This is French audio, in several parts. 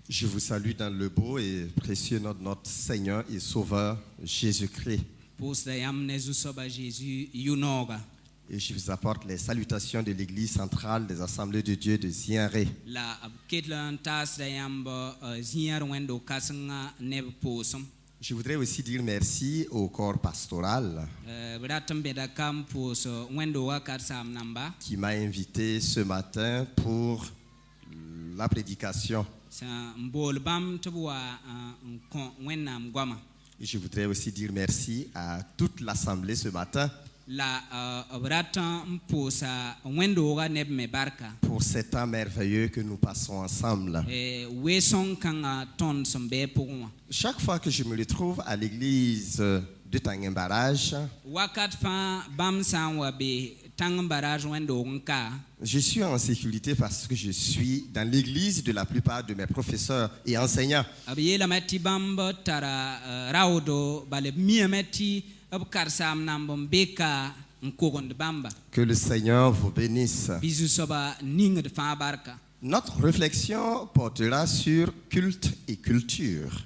Je vous salue dans le beau et précieux nom de notre Seigneur et Sauveur Jésus-Christ. Et je vous apporte les salutations de l'Église centrale des Assemblées de Dieu de Zienré. Je voudrais aussi dire merci au corps pastoral qui m'a invité ce matin pour la prédication. Et je voudrais aussi dire merci à toute l'Assemblée ce matin pour ce temps merveilleux que nous passons ensemble. Chaque fois que je me retrouve à l'église de Tangembarrage, je suis en sécurité parce que je suis dans l'église de la plupart de mes professeurs et enseignants. Que le Seigneur vous bénisse. Notre réflexion portera sur culte et culture.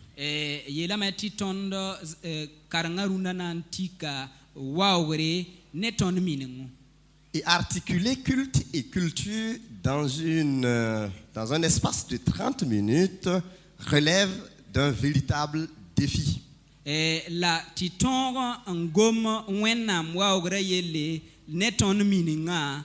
Et articuler culte et culture dans un espace de 30 minutes relève d'un véritable défi. La titongo ngom wenam waogre yele neton mininga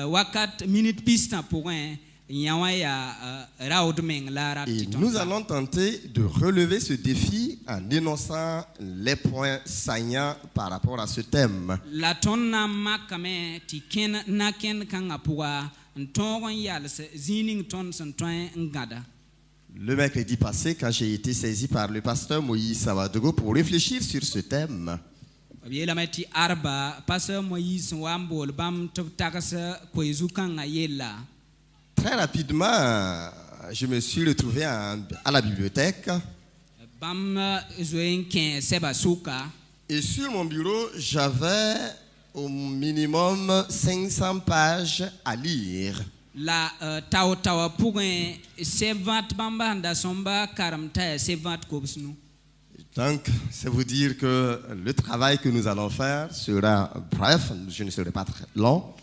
wakat minute pista pour un yawaya raudmeng la. Et nous allons tenter de relever ce défi en énonçant les points saillants par rapport à ce thème. La tonna makame tiken naken kangapua ntongon yals zining ton santoin ngada. Le mercredi passé, quand j'ai été saisi par le pasteur Moïse Savadogo pour réfléchir sur ce thème, très rapidement, je me suis retrouvé à la bibliothèque. Et sur mon bureau, j'avais au minimum 500 pages à lire. La tawa pour sevat bamba nda somba karamta sevat kobsnu. Donc, c'est vous dire que le travail que nous allons faire sera bref, je ne serai pas très long.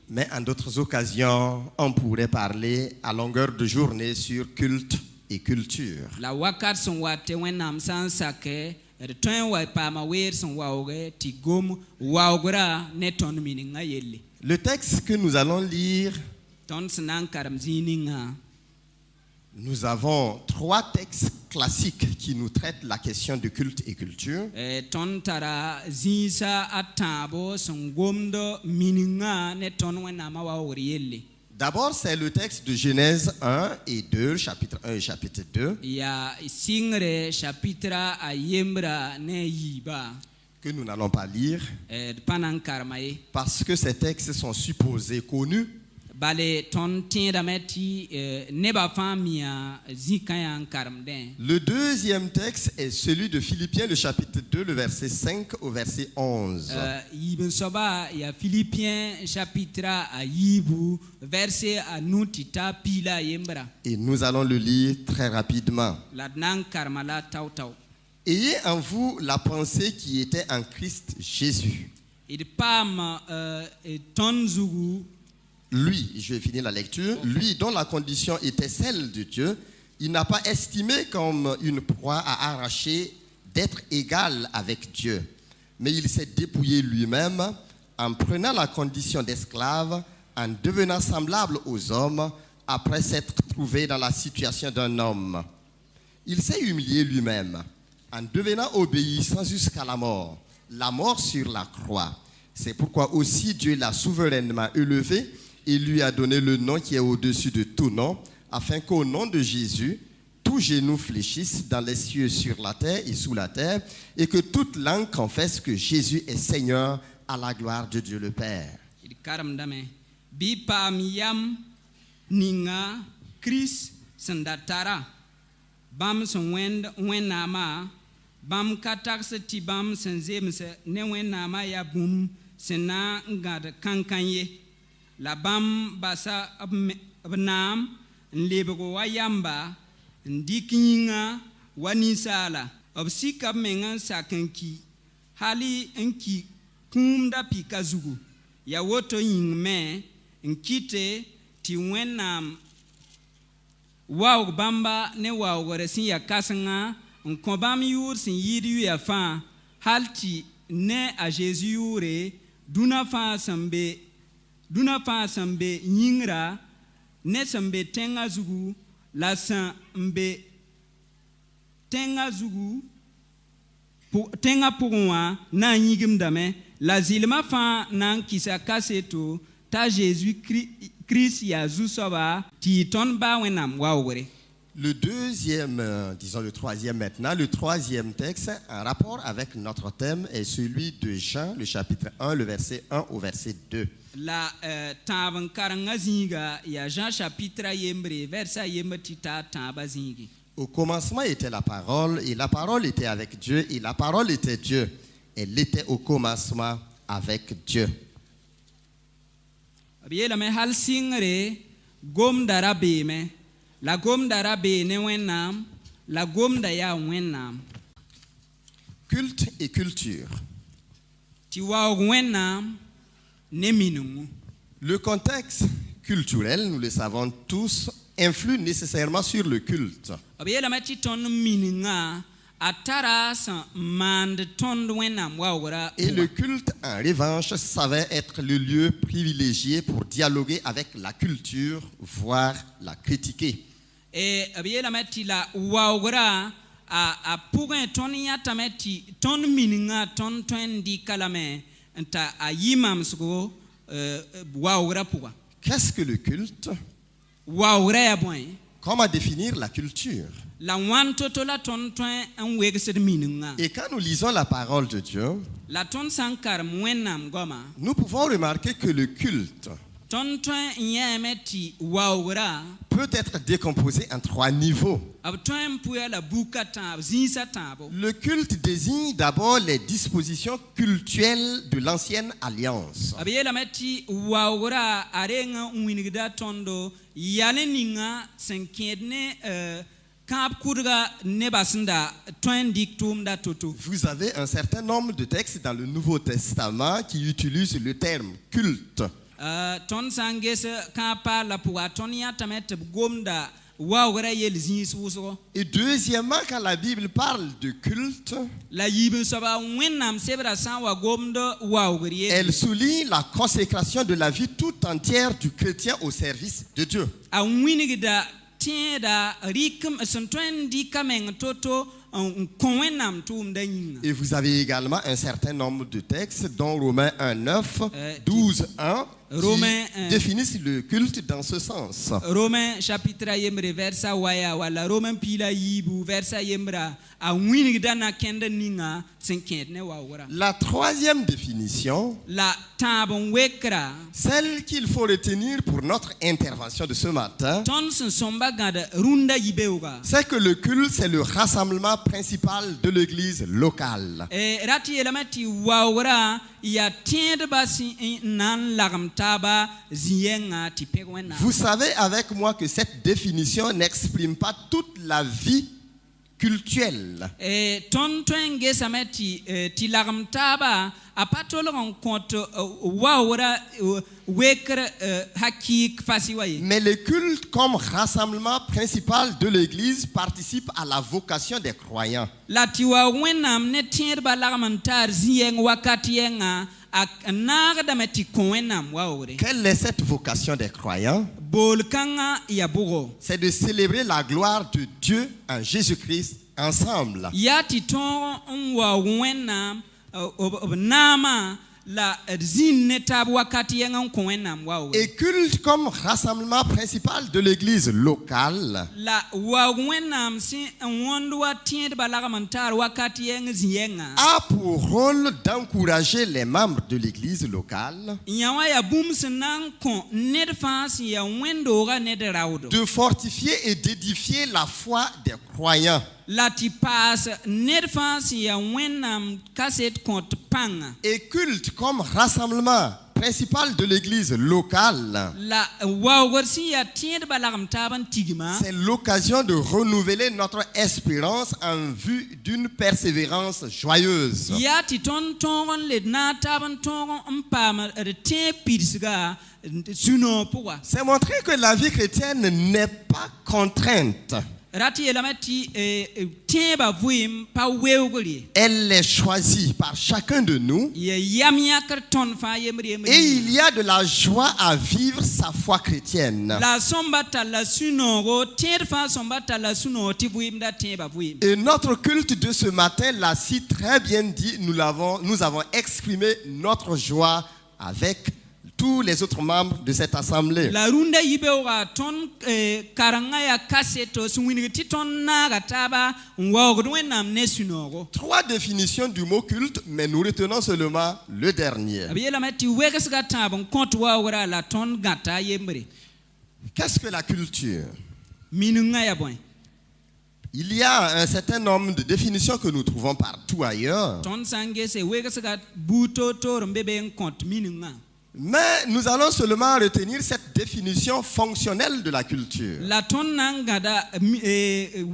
Mais en d'autres occasions, on pourrait parler à longueur de journée sur culte et culture. La wakat son wate wenam sansake. Le texte que nous allons lire, nous avons 3 textes classiques qui nous traitent la question de culte et culture. D'abord, c'est le texte de Genèse 1 et 2, chapitre 1 et chapitre 2, que nous n'allons pas lire, parce que ces textes sont supposés connus. Le deuxième texte est celui de Philippiens, le chapitre 2, le verset 5 au verset 11. Et nous allons le lire très rapidement. Ayez en vous la pensée qui était en Christ Jésus. Lui, je vais finir la lecture, lui dont la condition était celle de Dieu, il n'a pas estimé comme une proie à arracher d'être égal avec Dieu, mais il s'est dépouillé lui-même en prenant la condition d'esclave, en devenant semblable aux hommes, après s'être trouvé dans la situation d'un homme. Il s'est humilié lui-même, en devenant obéissant jusqu'à la mort sur la croix. C'est pourquoi aussi Dieu l'a souverainement élevé et lui a donné le nom qui est au-dessus de tout nom, afin qu'au nom de Jésus, tout genou fléchisse dans les cieux, sur la terre et sous la terre, et que toute langue confesse que Jésus est Seigneur, à la gloire de Dieu le Père. la bam basa abnam nlebgo wayamba ndikinga wanisala obsika mengan sakanki hali enki kumda pikazugu ya woto yingme nkite ti wenam waw bamba ne waw gore sin ya kasanga nkobam yur sin yidi ya fa halti ne a Jésus yure duna fa sambe yingra ne sambe tenga zugu la sambe tenga zugu tenga pourwa na yigim dame la zilma fa nan kisa kaseto ta Jésus Christ ya zusoba ti ton ba wenam wawre. Le deuxième, disons le troisième maintenant, le troisième texte en rapport avec notre thème est celui de Jean, le chapitre 1, le verset 1 au verset 2. La taban karanga zinga ya Jean chapitre yembre verset yemtita taba zingi. Au commencement était la parole, et la parole était avec Dieu, et la parole était Dieu. Elle était au commencement avec Dieu. Abiela me hal singre gom darabe me. La gom darabe ne wenam, la gom da ya wenam. Culte et culture. Ti wa wenam ne minungu. Le contexte culturel, nous le savons tous, influe nécessairement sur le culte. Abiela me ti ton minunga atara san mand ton wenam wa wora. Et le culte, en revanche, savait être le lieu privilégié pour dialoguer avec la culture, voire la critiquer. Et abiela me ti la wa wora a pourrait ton yatameti ton minunga ton di kalame nta a yimam sugo wa wora pour. Qu'est-ce que le culte? Wa wora ya boy. Comment définir la culture? La wantoto la ton en wegsed minunga. Et quand nous lisons la parole de Dieu, la ton sankar mwenam goma. Nous pouvons remarquer que le culte Ton yemeti wawra peut être décomposé en 3 niveaux. Le culte désigne d'abord les dispositions cultuelles de l'ancienne alliance. Vous avez un certain nombre de textes dans le Nouveau Testament qui utilisent le terme culte. Et deuxièmement, quand la Bible parle de culte, elle souligne la consécration de la vie tout entière du chrétien au service de Dieu. Et vous avez également un certain nombre de textes, dont Romains 1:9, 12:1, qui définissent le culte dans ce sens. Romains chapitre yembre versa waya wala Romains pila yibu versa yembra a dana kenda ninga senkene wawra. La troisième définition, la tabon wekra, celle qu'il faut retenir pour notre intervention de ce matin, c'est que le culte, c'est le rassemblement principal de l'église locale. Vous savez avec moi que cette définition n'exprime pas toute la vie cultuelle. Mais le culte comme rassemblement principal de l'église participe à la vocation des croyants. Quelle est cette vocation des croyants? C'est de célébrer la gloire de Dieu en Jésus-Christ ensemble. Et culte comme rassemblement principal de l'église locale a pour rôle d'encourager les membres de l'église locale, de fortifier et d'édifier la foi des croyants. Et culte comme rassemblement principale de l'église locale, la waoogr sẽn yaa tẽedba lagem taab n tigma c'est l'occasion de renouveler notre espérance en vue d'une persévérance joyeuse. yaa tɩ tõnd tõog n led na n taab n tõog n paam d tẽeg pidsga sũ-noog pʋga. C'est montrer que la vie chrétienne n'est pas contrainte. Rat yeelame tɩ tẽebã vɩɩm pa weoogr ye. Elle est choisie par chacun de nous. Yam yãkr tõnd fãa yembr-yembr. Et il y a de la joie à vivre sa foi chrétienne. La sõmba talla sũ-noogo tẽed fãa sõmba talla sũ-noog tɩ vɩɩmda tẽebã vɩɩm. Et notre culte de ce matin l'a si très bien dit. Nous avons exprimé notre joie avec tous les autres membres de cette assemblée. La rũndã yibeooga tõnd karengã yaa kaseto sẽn wing tɩ tõnd naaga taaba n waoogd Wẽnnaam ne sũ-noogo. 3 définitions du mot culte, mais nous retenons seulement le dernier. B yeelame tɩ wegsga tãab n kõt waoogra la tõnd gãta a yembre. Qu'est-ce que la culture? Minungã yaa bõe? Il y a un certain nombre de définitions que nous trouvons partout ailleurs. Tõnd sã n gese wegsga buud toor-toor n be be n kõt minungã. Mais nous allons seulement retenir cette définition fonctionnelle de la culture. La tõnd na n gãda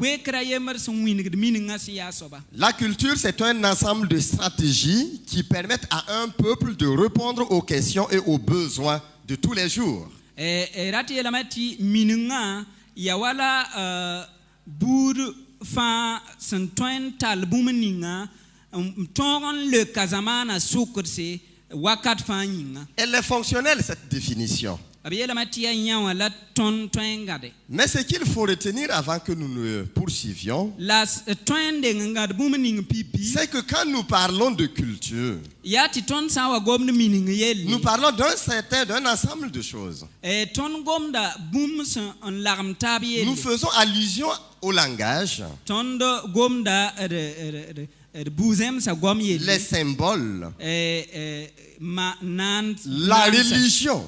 wekra yembr sẽn wĩnegd minungã sẽn yaa soaba. La culture, c'est un ensemble de stratégies qui permettent à un peuple de répondre aux questions et aux besoins de tous les jours. Rat yeelame tɩ minungã yaa wala buud fãa sẽn tõe n tall bũmb ninga n tõog n leoka zamaana sʋkdse wakat fãa yĩnga. Elle est fonctionnelle, cette définition. B yeelame tɩ yaa yã wã la tõnd tõe n gãde. Mais ce qu'il faut retenir avant que nous ne poursuivions, La tõe n deng n gãd bũmb ning pipi c'est que quand nous parlons de culture, yaa tɩ tõnd sã n wa gomd mining yelle nous parlons d'un ensemble de choses. tõnd gomda bũmb sẽn n lagem taab Nous yelle. faisons allusion au langage, Tõnd gomda d bu-zẽmsã gom les yelle. symboles, la La religion,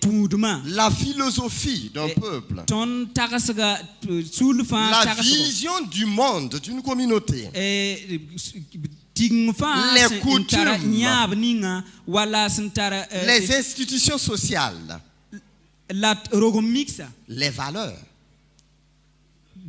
tũudmã. la philosophie d'un peuple, Tõnd tagsga sul fãa la tagsgo. vision du monde, d'une communauté, Tigng fãa Les sẽn tara coutumes. yãab ninga wala sẽn tara les institutions sociales, la rogem miksa les valeurs,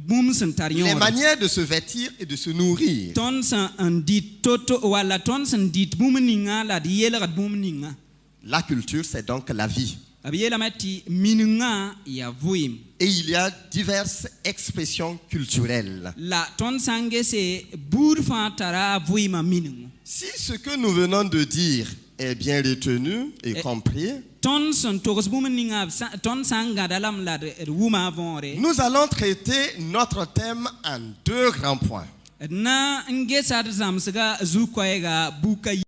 bũmb sẽn tar les yõore. manières de se vêtir et de se nourrir. Tõnd sẽn n dɩt to-to wala tõnd sẽn dɩt bũmb ninga la d yeelgd bũmb ninga. La culture, c'est donc la vie. B yeelame tɩ minungã yaa vɩɩm. Et il y a diverses expressions culturelles. La tõnd sã n gese buud fãa tara a vɩɩmã minungu. Si ce que nous venons de dire est bien retenu et compris, Tõnd sẽn togs bũmb ninga tõnd sã n gãda lame la d wʋma a võore. nous allons traiter notre thème en 2 grands points. D na n gesa d zãmsga zu-koɛɛga buka